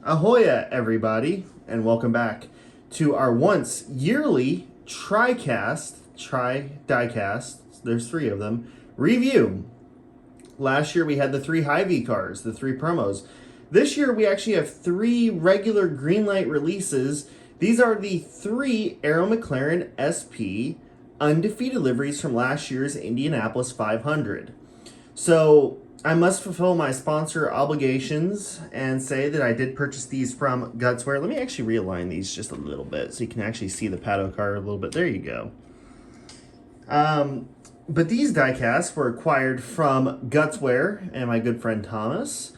Ahoya, everybody, and welcome back to our once yearly diecast, there's three of them, review. Last year we had the three Hy-Vee cars, the three promos. This year we actually have three regular greenlight releases. These are the three Aero Mclaren SP undefeated liveries from last year's Indianapolis 500. So I must fulfill my sponsor obligations and say that I did purchase these from Gutswear. Let me actually realign these just a little bit so you can actually see the Pato car a little bit. There you go. But these diecasts were acquired from Gutswear and my good friend Thomas.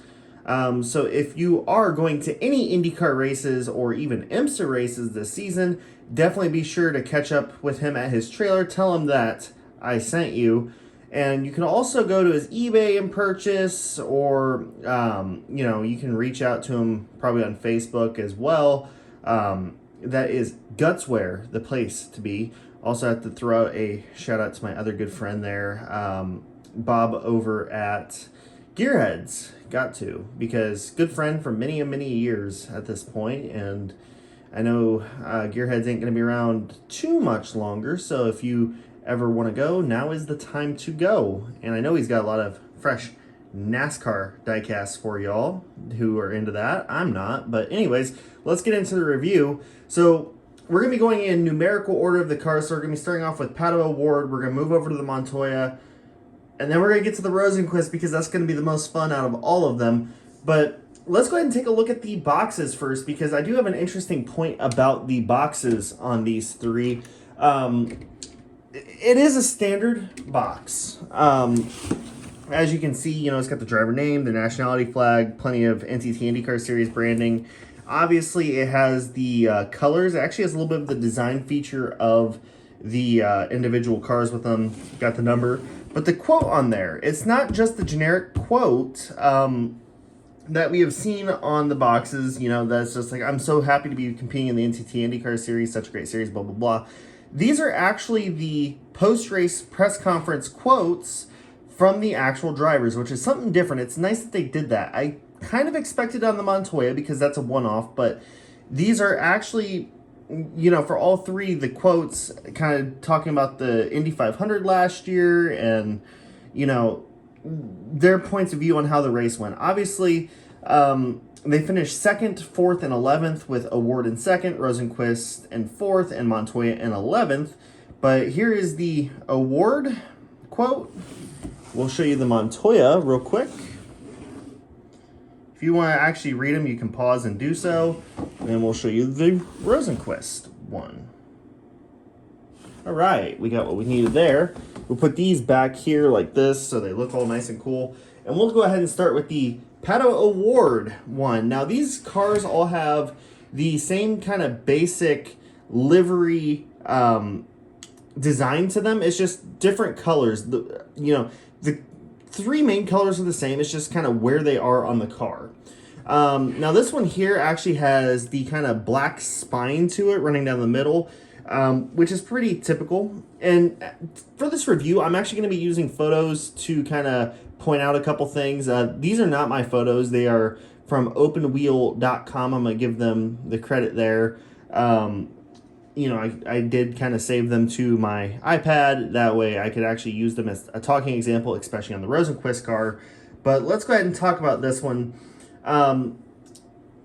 So if you are going to any IndyCar races or even IMSA races this season, definitely be sure to catch up with him at his trailer. Tell him that I sent you. And you can also go to his eBay and purchase, or, you can reach out to him probably on Facebook as well. That is Gutswear, the place to be. Also have to throw out a shout out to my other good friend there, Bob over at Gearheads. Got to, because good friend for many and many years at this point, and I know Gearheads ain't going to be around too much longer, so if you ever want to go, now is the time to go. And I know he's got a lot of fresh NASCAR diecasts for y'all who are into that. I'm not, but anyways, let's get into the review. So we're going to be going in numerical order of the cars. So we're going to be starting off with Pato Award. We're going to move over to the Montoya, and then we're going to get to the Rosenqvist because that's going to be the most fun out of all of them. But let's go ahead and take a look at the boxes first, because I do have an interesting point about the boxes on these three. It is a standard box. As you can see, it's got the driver name, the nationality flag, plenty of NTT IndyCar Series branding. Obviously, it has the colors. It actually has a little bit of the design feature of the individual cars with them. Got the number. But the quote on there, it's not just the generic quote that we have seen on the boxes. That's just like, I'm so happy to be competing in the NTT IndyCar Series, such a great series, blah, blah, blah. These are actually the post-race press conference quotes from the actual drivers, which is something different. It's nice that they did that. I kind of expected on the Montoya because that's a one-off, but these are actually, for all three, the quotes kind of talking about the Indy 500 last year and, their points of view on how the race went. Obviously, they finished 2nd, 4th, and 11th, with Award in 2nd, Rosenqvist in 4th, and Montoya in 11th. But here is the Award quote. We'll show you the Montoya real quick. If you want to actually read them, you can pause and do so. And then we'll show you the Rosenqvist one. All right, we got what we needed there. We'll put these back here like this so they look all nice and cool. And we'll go ahead and start with the Pato Award one. Now, these cars all have the same kind of basic livery design to them. It's just different colors. The three main colors are the same. It's just kind of where they are on the car. Now, this one here actually has the kind of black spine to it running down the middle, which is pretty typical. And for this review, I'm actually going to be using photos to kind of point out a couple things. These are not my photos. They are from openwheel.com. I'm going to give them the credit there. I did kind of save them to my iPad. That way I could actually use them as a talking example, especially on the Rosenqvist car. But let's go ahead and talk about this one.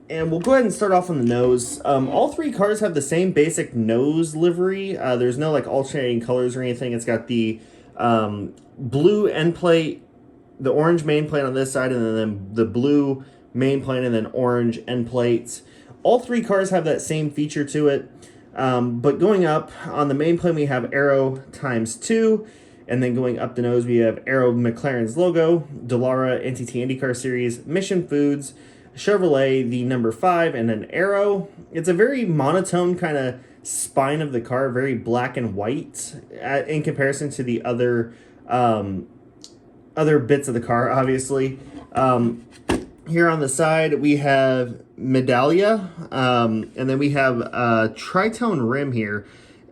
And we'll go ahead and start off on the nose. All three cars have the same basic nose livery. There's no alternating colors or anything. It's got the blue end plate, the orange main plate on this side, and then the blue main plate and then orange end plates. All three cars have that same feature to it. But going up on the main plane, we have Aero ×2. And then going up the nose, we have Aero McLaren's logo, Dallara NTT IndyCar Series, Mission Foods, Chevrolet, the number 5, and then Aero. It's a very monotone kind of spine of the car, very black and white in comparison to the other bits of the car, obviously. Here on the side, we have Medallia, and then we have a tritone rim here.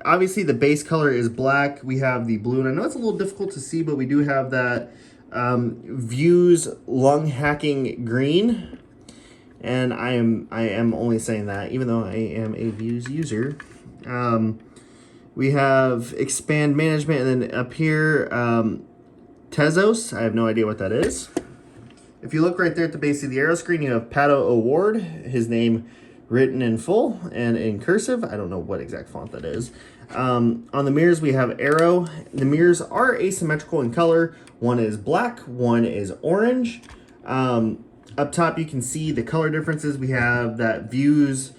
Obviously, the base color is black. We have the blue, and I know it's a little difficult to see, but we do have that Views lung hacking green. And I am only saying that, even though I am a Views user. We have Expand Management, and then up here, Tezos. I have no idea what that is. If you look right there at the base of the arrow screen, you have Pato Award, his name written in full and in cursive. I don't know what exact font that is. On the mirrors, we have Arrow. The mirrors are asymmetrical in color. One is black, one is orange. Up top, you can see the color differences. We have that Views,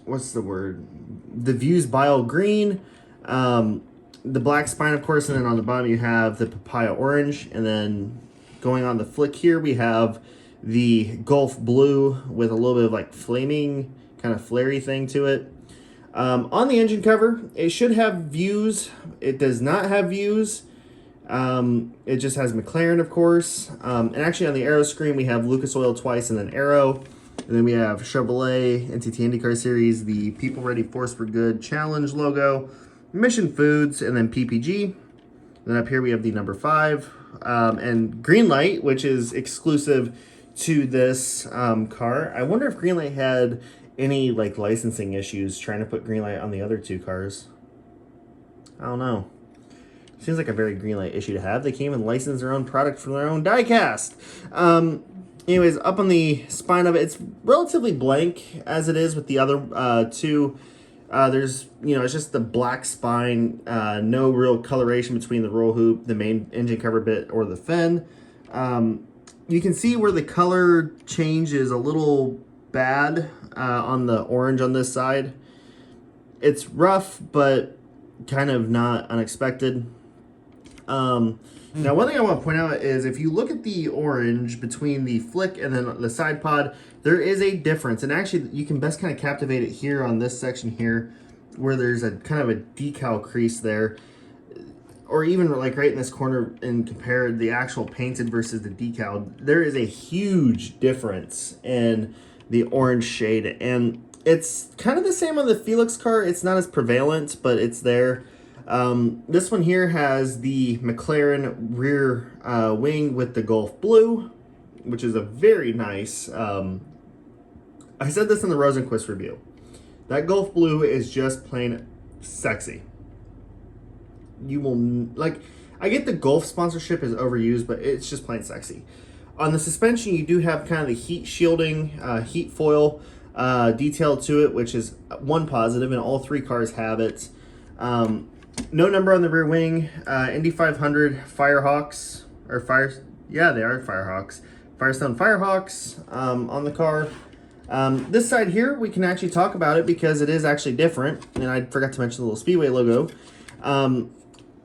what's the word? The Views Bile Green, the black spine, of course, and then on the bottom you have the Papaya Orange, and then going on the flick here, we have the Gulf Blue with a little bit of like flaming, kind of flary thing to it. On the engine cover, it should have Views. It does not have Views. It just has Mclaren, of course. And actually on the Arrow screen, we have Lucas Oil twice and then Arrow. And then we have Chevrolet, NTT IndyCar Series, the People Ready Force for Good Challenge logo, Mission Foods, and then PPG. Then up here we have the number 5. And Greenlight, which is exclusive to this car. I wonder if Greenlight had any like licensing issues trying to put Greenlight on the other 2 cars. I don't know. Seems like a very Greenlight issue to have. They came and licensed their own product from their own diecast. Anyways, up on the spine of it, it's relatively blank as it is with the other 2. There's, it's just the black spine, no real coloration between the roll hoop, the main engine cover bit, or the fin. You can see where the color change is a little bad on the orange on this side. It's rough, but kind of not unexpected. Now, one thing I want to point out is if you look at the orange between the flick and then the side pod, there is a difference. And actually, you can best kind of captivate it here on this section here, where there's a kind of a decal crease there. Or even like right in this corner and compare the actual painted versus the decal. There is a huge difference in the orange shade. And it's kind of the same on the Felix car. It's not as prevalent, but it's there. This one here has the Mclaren rear wing with the Gulf Blue, which is a very nice, I said this in the Rosenqvist review. That Gulf Blue is just plain sexy. You will, like, I get the Gulf sponsorship is overused, but it's just plain sexy. On the suspension, you do have kind of the heat shielding, heat foil detail to it, which is one positive, and all 3 cars have it. No number on the rear wing. Indy 500 Firehawks, or yeah, they are Firehawks. Firestone Firehawks on the car. This side here, we can actually talk about it because it is actually different. And I forgot to mention the little Speedway logo.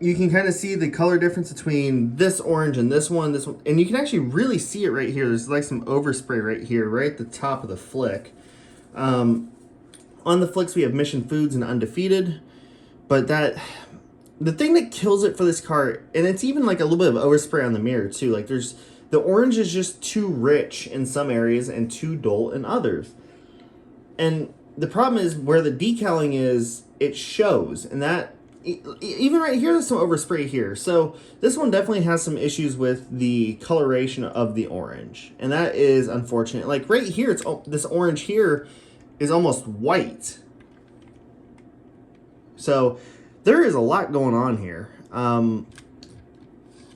You can kind of see the color difference between this orange and this one. And you can actually really see it right here. There's like some overspray right here, right at the top of the flick. On the flicks, we have Mission Foods and Undefeated. But the thing that kills it for this car, and it's even like a little bit of overspray on the mirror too. Like the orange is just too rich in some areas and too dull in others. And the problem is where the decaling is, it shows. And that, even right here, there's some overspray here. So this one definitely has some issues with the coloration of the orange. And that is unfortunate. Like right here, this orange here is almost white. So there is a lot going on here.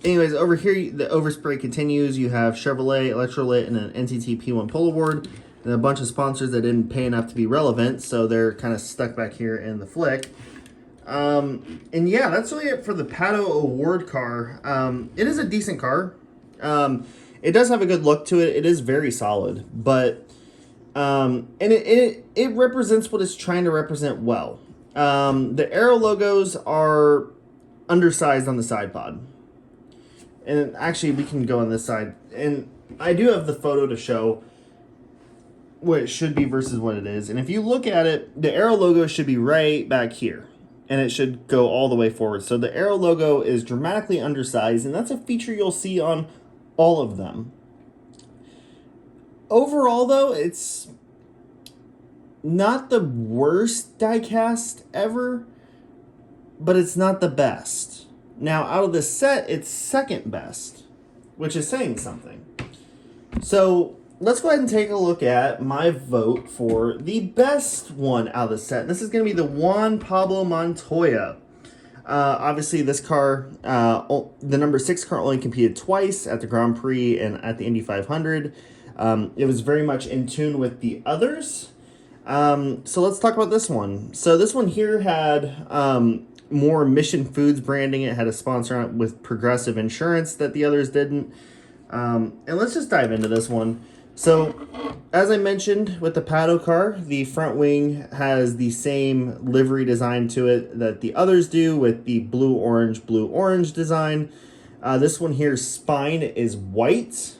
Anyways, over here, the overspray continues. You have Chevrolet, Electrolit, and an NTT P1 Pole Award, and a bunch of sponsors that didn't pay enough to be relevant, so they're kind of stuck back here in the flick. And yeah, that's really it for the Pato Award car. It is a decent car. It does have a good look to it. It is very solid, but and it represents what it's trying to represent well. The Arrow logos are undersized on the side pod. And actually, we can go on this side. And I do have the photo to show what it should be versus what it is. And if you look at it, the Arrow logo should be right back here. And it should go all the way forward. So the Arrow logo is dramatically undersized. And that's a feature you'll see on all of them. Overall, though, it's not the worst diecast ever, but it's not the best. Now, out of the set, it's second best, which is saying something. So, let's go ahead and take a look at my vote for the best one out of the set. And this is going to be the Juan Pablo Montoya. Obviously, this car, the number 6 car, only competed twice at the Grand Prix and at the Indy 500. It was very much in tune with the others. So let's talk about this one. So this one here had more Mission Foods branding. It had a sponsor on it with Progressive Insurance that the others didn't. And let's just dive into this one. So, as I mentioned with the Pato car, the front wing has the same livery design to it that the others do with the blue-orange design. This one here's spine is white.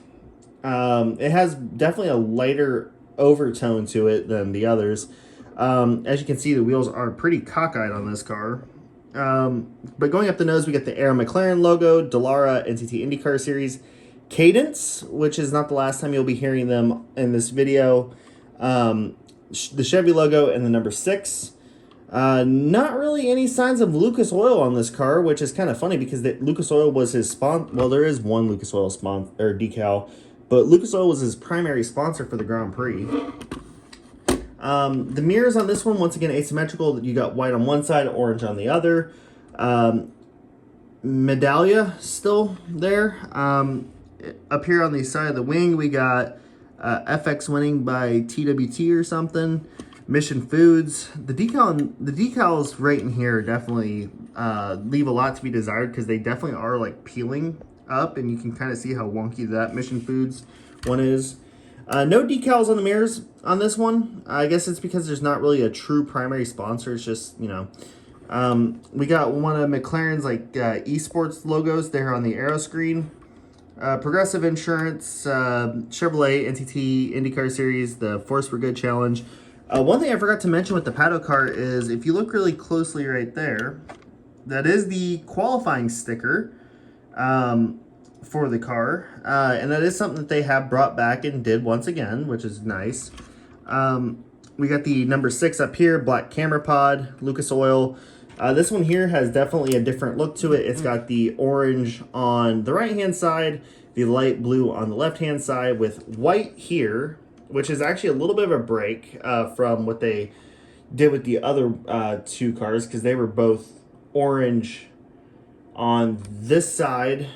It has definitely a lighter overtone to it than the others. As you can see, the wheels are pretty cockeyed on this car. But going up the nose, we get the Aero Mclaren logo, Dallara NTT IndyCar Series, Cadence, which is not the last time you'll be hearing them in this video, the Chevy logo, and the number 6. Not really any signs of Lucas Oil on this car, which is kind of funny because Lucas Oil was his sponsor. Well, there is one Lucas Oil or decal, but Lucas Oil was his primary sponsor for the Grand Prix. The mirrors on this one, once again, asymmetrical. You got white on one side, orange on the other. Medallia still there. Up here on the side of the wing, we got FX winning by TWT or something. Mission Foods. The decals right in here definitely leave a lot to be desired because they definitely are like peeling up, and you can kind of see how wonky that Mission Foods one is. No decals on the mirrors on this one. I guess it's because there's not really a true primary sponsor. It's just, you know, we got one of McLaren's like esports logos there on the aero screen. Progressive Insurance, Chevrolet NTT IndyCar Series, the Force for Good Challenge. One thing I forgot to mention with the Pato car is if you look really closely right there, that is the qualifying sticker for the car. And that is something that they have brought back and did once again, which is nice. We got the number 6 up here, black camera pod, Lucas Oil. This one here has definitely a different look to it. It's got the orange on the right-hand side, the light blue on the left-hand side with white here, which is actually a little bit of a break from what they did with the other 2 cars because they were both orange on this side,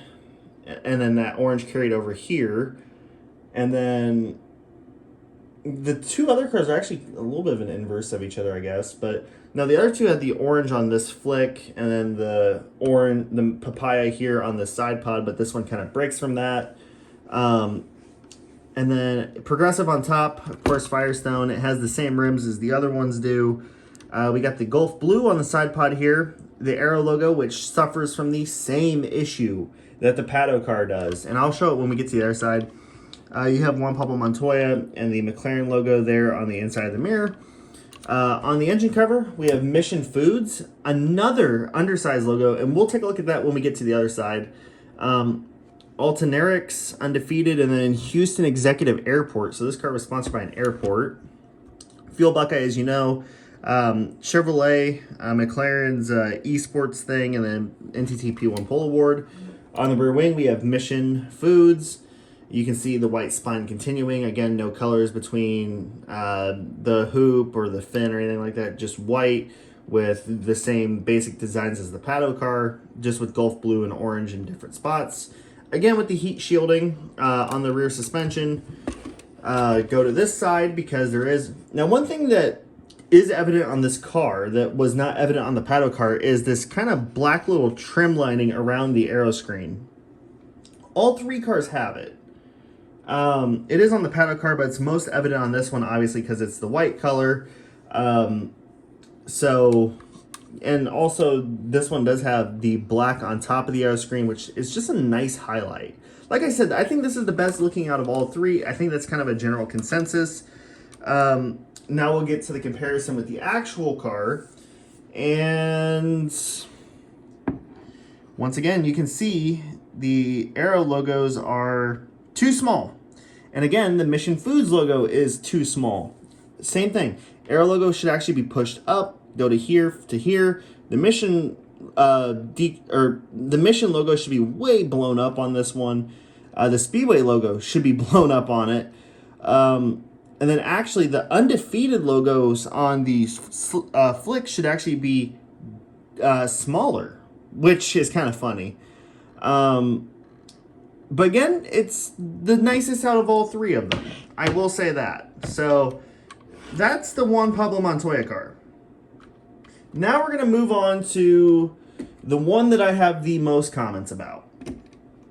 and then that orange carried over here. And then the 2 other cars are actually a little bit of an inverse of each other, I guess, but now the other 2 had the orange on this flick and then the papaya here on the side pod, but this one kind of breaks from that. And then Progressive on top, of course, Firestone. It has the same rims as the other ones do. We got the Gulf Blue on the side pod here, the Aero logo, which suffers from the same issue that the Pato car does, and I'll show it when we get to the other side. You have Juan Pablo Montoya and the McLaren logo there on the inside of the mirror. On the engine cover, we have Mission Foods, another undersized logo, and we'll take a look at that when we get to the other side. Altenerics, Undefeated, and then Houston Executive Airport. So this car was sponsored by an airport. Fuel Buckeye, as you know. Chevrolet, McLaren's esports thing, and then NTT P1 Pole Award. On the rear wing, we have Mission Foods. You can see the white spine continuing. Again, no colors between the hoop or the fin or anything like that. Just white with the same basic designs as the Pato car, just with Gulf Blue and orange in different spots. Again, with the heat shielding on the rear suspension. Go to this side because there is... Now, one thing that is evident on this car that was not evident on the Pato car is this kind of black little trim lining around the aero screen. All 3 cars have it. It is on the Pato car, but it's most evident on this one, obviously, because it's the white color. And also this one does have the black on top of the aero screen, which is just a nice highlight. Like I said, I think this is the best looking out of all 3. I think that's kind of a general consensus. Now we'll get to the comparison with the actual car. And once again, you can see the Aero logos are too small. And again, the Mission Foods logo is too small. Same thing. Aero logo should actually be pushed up, go to here to here. The Mission the Mission logo should be way blown up on this one. The Speedway logo should be blown up on it. And then actually the undefeated logos on these flicks should actually be smaller, which is kind of funny. But again, it's the nicest out of all three of them. I will say that. So that's the Juan Pablo Montoya car. Now we're going to move on to the one that I have the most comments about.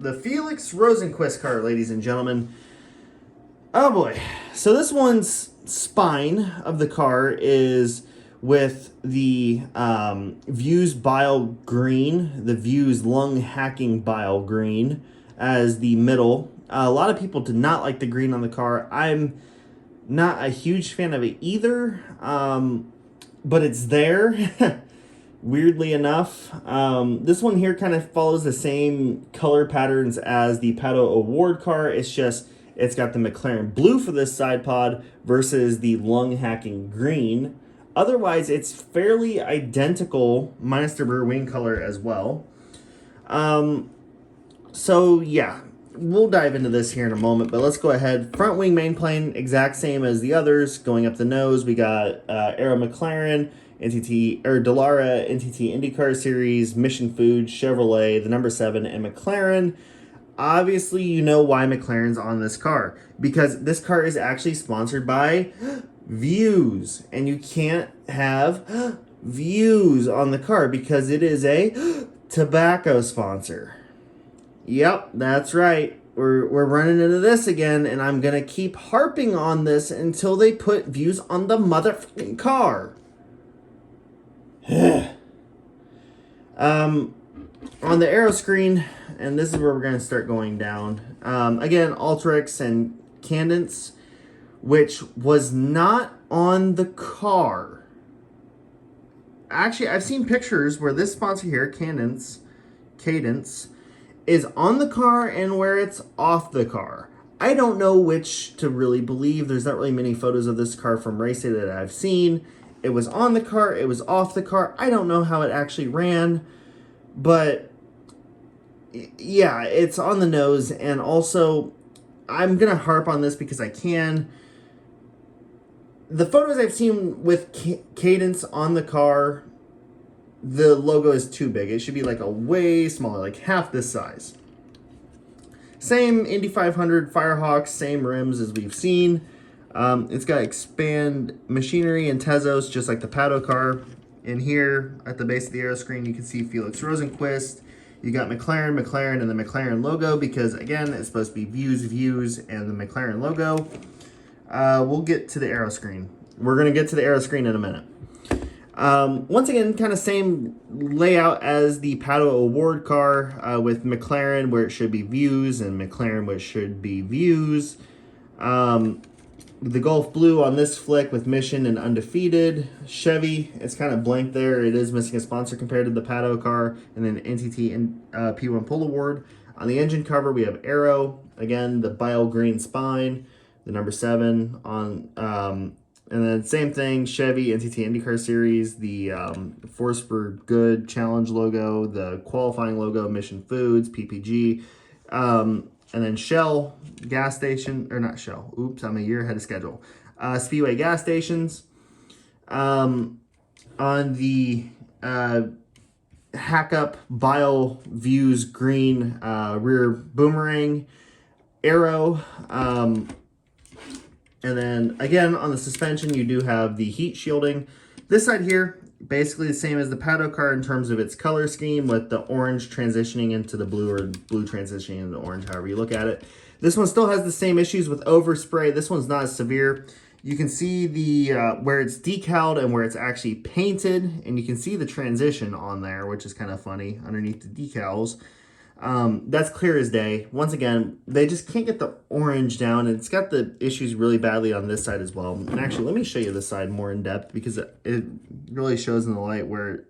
The Felix Rosenqvist car, ladies and gentlemen. Oh boy. So this one's spine of the car is with the Views Bile Green, the Views Lung Hacking Bile Green as the middle. A lot of people did not like the green on the car. I'm not a huge fan of it either, but it's there. Weirdly enough, this one here kind of follows the same color patterns as the Pato Award car. It's just it's got the Mclaren blue for this side pod versus the lung hacking green. Otherwise, it's fairly identical, minus the rear wing color as well. So yeah, we'll dive into this here in a moment, but let's go ahead. Front wing main plane, exact same as the others. Going up the nose, we got Aero Mclaren, NTT or Dallara, NTT IndyCar Series, Mission Foods, Chevrolet, the number 7, and McLaren. Obviously, you know why McLaren's on this car, because this car is actually sponsored by Views, and you can't have Views on the car because it is a tobacco sponsor. Yep, that's right. We're running into this again, and I'm going to keep harping on this until they put Views on the motherfucking car. On the aero screen, and this is where we're going to start going down. Again, Alteryx and Cadence, which was not on the car. Actually, I've seen pictures where this sponsor here, Cadence, is on the car and where it's off the car. I don't know which to really believe. There's not really many photos of this car from race day that I've seen. It was on the car, it was off the car. I don't know how it actually ran, but yeah, it's on the nose. And also, I'm going to harp on this because I can. The photos I've seen with Cadence on the car, the logo is too big. It should be like a way smaller, like half this size. Same Indy 500 Firehawks, same rims as we've seen. It's got expand machinery and Tezos, just like the Pato car. In here, at the base of the aero screen, you can see Felix Rosenqvist. You got McLaren, and the McLaren logo, because again, it's supposed to be Views, and the McLaren logo. We'll get to the aero screen. We're going to get to the aero screen in a minute. Once again, kind of same layout as the Pato Award car, with McLaren where it should be Views and McLaren where it should be Views. The Gulf Blue on this flick with Mission and Undefeated. Chevy, it's kind of blank there. It is missing a sponsor compared to the Pato car. And then NTT and P1 Pull Award. On the engine cover, we have Aero. Again, the bile green spine. The number 7 on... and then same thing, Chevy, NTT IndyCar Series, the Force for Good Challenge logo, the qualifying logo, Mission Foods, PPG, and then Shell gas station, or not Shell, oops, I'm a year ahead of schedule. Speedway gas stations. On the Hack Up Bile Views Green rear boomerang, Aero, and then, again, on the suspension, you do have the heat shielding. This side here, basically the same as the Pato car in terms of its color scheme, with the orange transitioning into the blue, or blue transitioning into orange, however you look at it. This one still has the same issues with overspray. This one's not as severe. You can see the where it's decaled and where it's actually painted, and you can see the transition on there, which is kind of funny, underneath the decals. That's clear as day. Once again, they just can't get the orange down, and it's got the issues really badly on this side as well. And actually, let me show you this side more in depth, because it really shows in the light where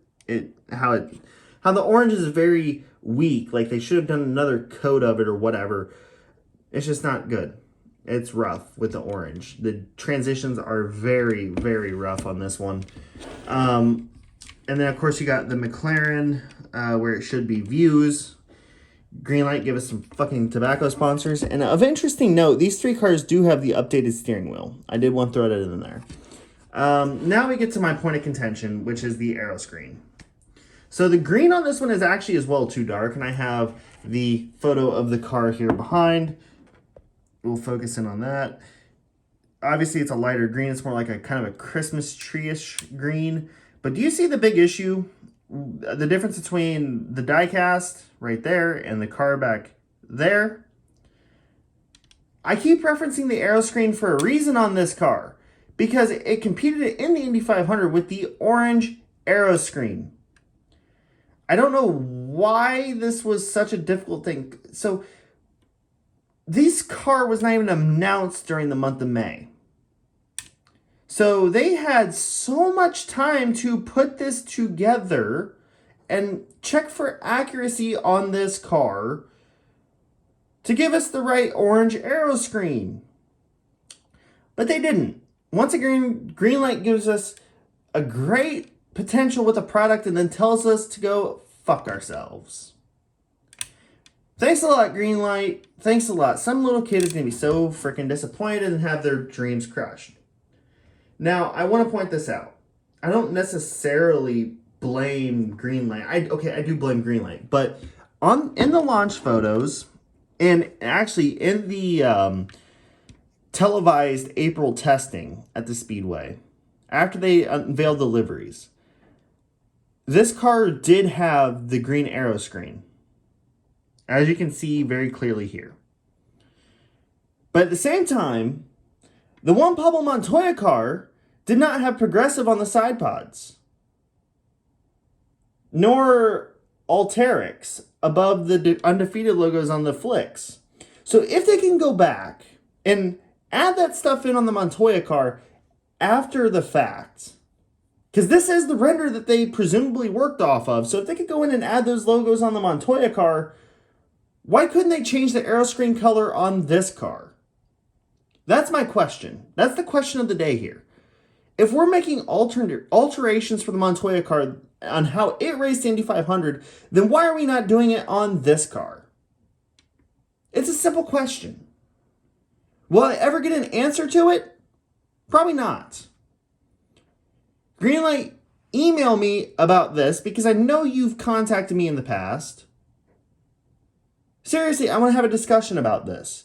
how the orange is very weak. Like they should have done another coat of it or whatever. It's just not good. It's rough with the orange. The transitions are very, very rough on this one. And then of course you got the McLaren where it should be Views. Greenlight, give us some fucking tobacco sponsors. And of interesting note, these 3 cars do have the updated steering wheel. I did want to throw that in there. Now we get to my point of contention, which is the aero screen. So the green on this one is actually as well too dark, and I have the photo of the car here behind. We'll focus in on that. Obviously, it's a lighter green. It's more like a kind of a Christmas tree-ish green. But do you see the big issue? The difference between the diecast right there and the car back there? I keep referencing the aero screen for a reason on this car, because it competed in the Indy 500 with the orange aero screen. I don't know why this was such a difficult thing. So this car was not even announced during the month of May. So they had so much time to put this together and check for accuracy on this car to give us the right orange aero screen. But they didn't. Once again, Greenlight gives us a great potential with a product and then tells us to go fuck ourselves. Thanks a lot, Greenlight. Thanks a lot. Some little kid is going to be so freaking disappointed and have their dreams crushed. Now, I want to point this out. I don't necessarily blame Greenlight. I do blame Greenlight. But in the launch photos, and actually in the televised April testing at the Speedway, after they unveiled the liveries, this car did have the green aero screen, as you can see very clearly here. But at the same time, the Juan Pablo Montoya car did not have progressive on the side pods, nor Alterix above the undefeated logos on the flicks. So if they can go back and add that stuff in on the Montoya car after the fact, because this is the render that they presumably worked off of, so if they could go in and add those logos on the Montoya car, why couldn't they change the aero screen color on this car? That's my question. That's the question of the day here. If we're making alterations for the Montoya car on how it raced Indy 500, then why are we not doing it on this car? It's a simple question. Will I ever get an answer to it? Probably not. Greenlight, email me about this because I know you've contacted me in the past. Seriously, I want to have a discussion about this.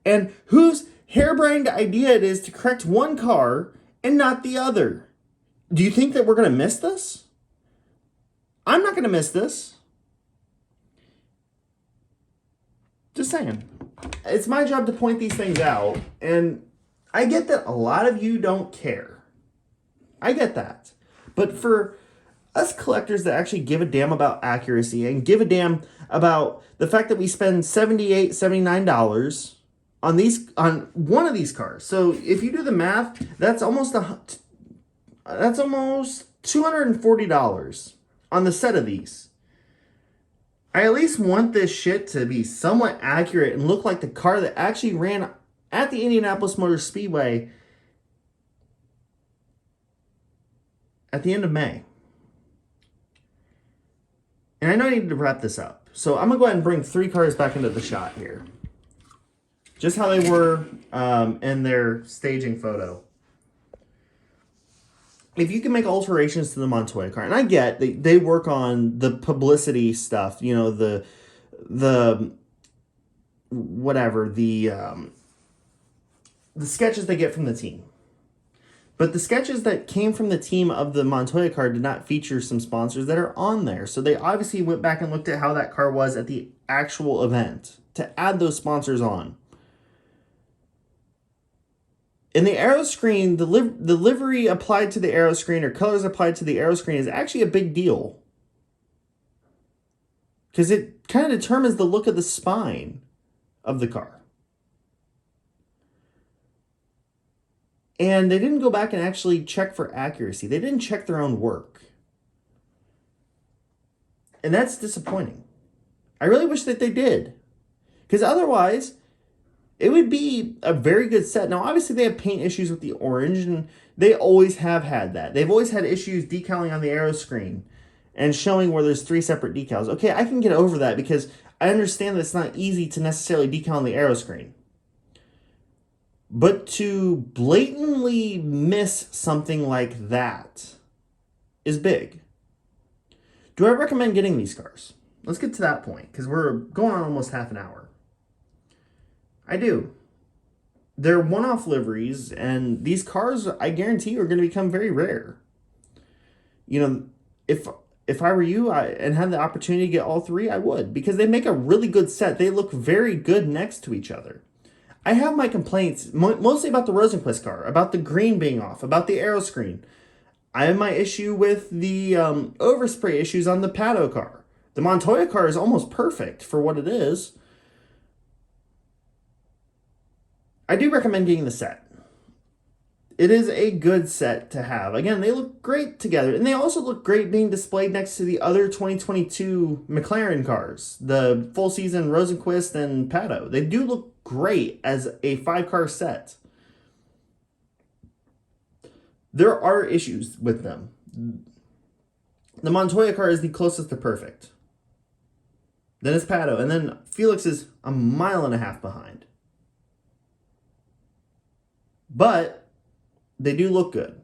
And whose harebrained idea it is to correct one car and not the other. Do you think that we're going to miss this? I'm not going to miss this. Just saying. It's my job to point these things out, and I get that a lot of you don't care. I get that. But for us collectors that actually give a damn about accuracy and give a damn about the fact that we spend $78, $79 on one of these cars. So if you do the math, that's almost $240 on the set of these. I at least want this shit to be somewhat accurate and look like the car that actually ran at the Indianapolis Motor Speedway at the end of May. And I know I need to wrap this up. So I'm going to go ahead and bring 3 cars back into the shot here. Just how they were in their staging photo. If you can make alterations to the Montoya car, and I get they work on the publicity stuff, you know, the sketches they get from the team. But the sketches that came from the team of the Montoya car did not feature some sponsors that are on there. So they obviously went back and looked at how that car was at the actual event to add those sponsors on. In the aero screen, the livery applied to the aero screen or colors applied to the aero screen is actually a big deal. Because it kind of determines the look of the spine of the car. And they didn't go back and actually check for accuracy. They didn't check their own work. And that's disappointing. I really wish that they did. Because otherwise, it would be a very good set. Now, obviously, they have paint issues with the orange, and they always have had that. They've always had issues decaling on the aero screen and showing where there's 3 separate decals. Okay, I can get over that because I understand that it's not easy to necessarily decal on the aero screen. But to blatantly miss something like that is big. Do I recommend getting these cars? Let's get to that point because we're going on almost half an hour. I do. They're one-off liveries, and these cars, I guarantee, are going to become very rare. You know, if I were you and had the opportunity to get all three, I would because they make a really good set. They look very good next to each other. I have my complaints mostly about the Rosenqvist car, about the green being off, about the aero screen. I have my issue with the overspray issues on the Pato car. The Montoya car is almost perfect for what it is. I do recommend getting the set. It is a good set to have. Again, they look great together. And they also look great being displayed next to the other 2022 Mclaren cars. The full season Rosenqvist and Pato. They do look great as a 5-car set. There are issues with them. The Montoya car is the closest to perfect. Then it's Pato. And then Felix is a mile and a half behind. But they do look good.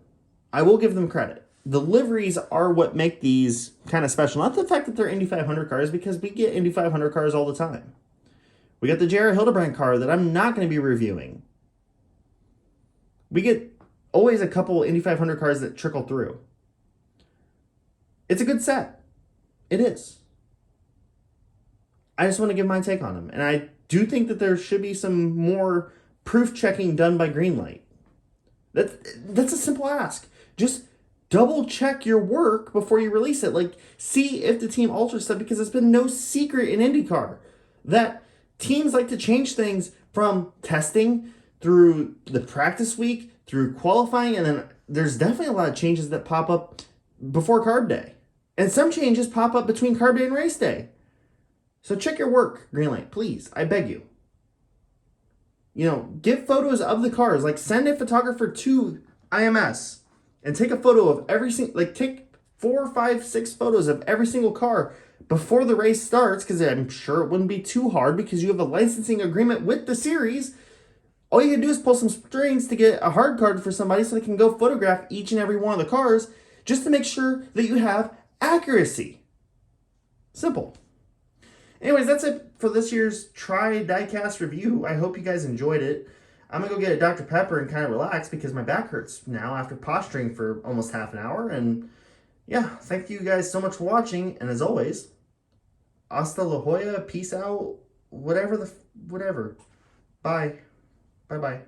I will give them credit. The liveries are what make these kind of special. Not the fact that they're Indy 500 cars, because we get Indy 500 cars all the time. We got the Jared Hildebrand car that I'm not going to be reviewing. We get always a couple Indy 500 cars that trickle through. It's a good set. It is. I just want to give my take on them. And I do think that there should be some more proof checking done by Greenlight. That's a simple ask. Just double check your work before you release it. Like, see if the team alters stuff, because it's been no secret in IndyCar that teams like to change things from testing through the practice week, through qualifying, and then there's definitely a lot of changes that pop up before carb day. And some changes pop up between carb day and race day. So check your work, Greenlight, please. I beg you. You know, get photos of the cars. Like, send a photographer to IMS and take a photo of every single, like, take 4, 5, 6 photos of every single car before the race starts, because I'm sure it wouldn't be too hard because you have a licensing agreement with the series. All you can do is pull some strings to get a hard card for somebody so they can go photograph each and every one of the cars just to make sure that you have accuracy. Simple. Anyways, that's it for this year's Try Diecast review. I hope you guys enjoyed it. I'm going to go get a Dr. Pepper and kind of relax because my back hurts now after posturing for almost half an hour. And yeah, thank you guys so much for watching. And as always, hasta la Jolla, peace out, whatever. Bye. Bye-bye.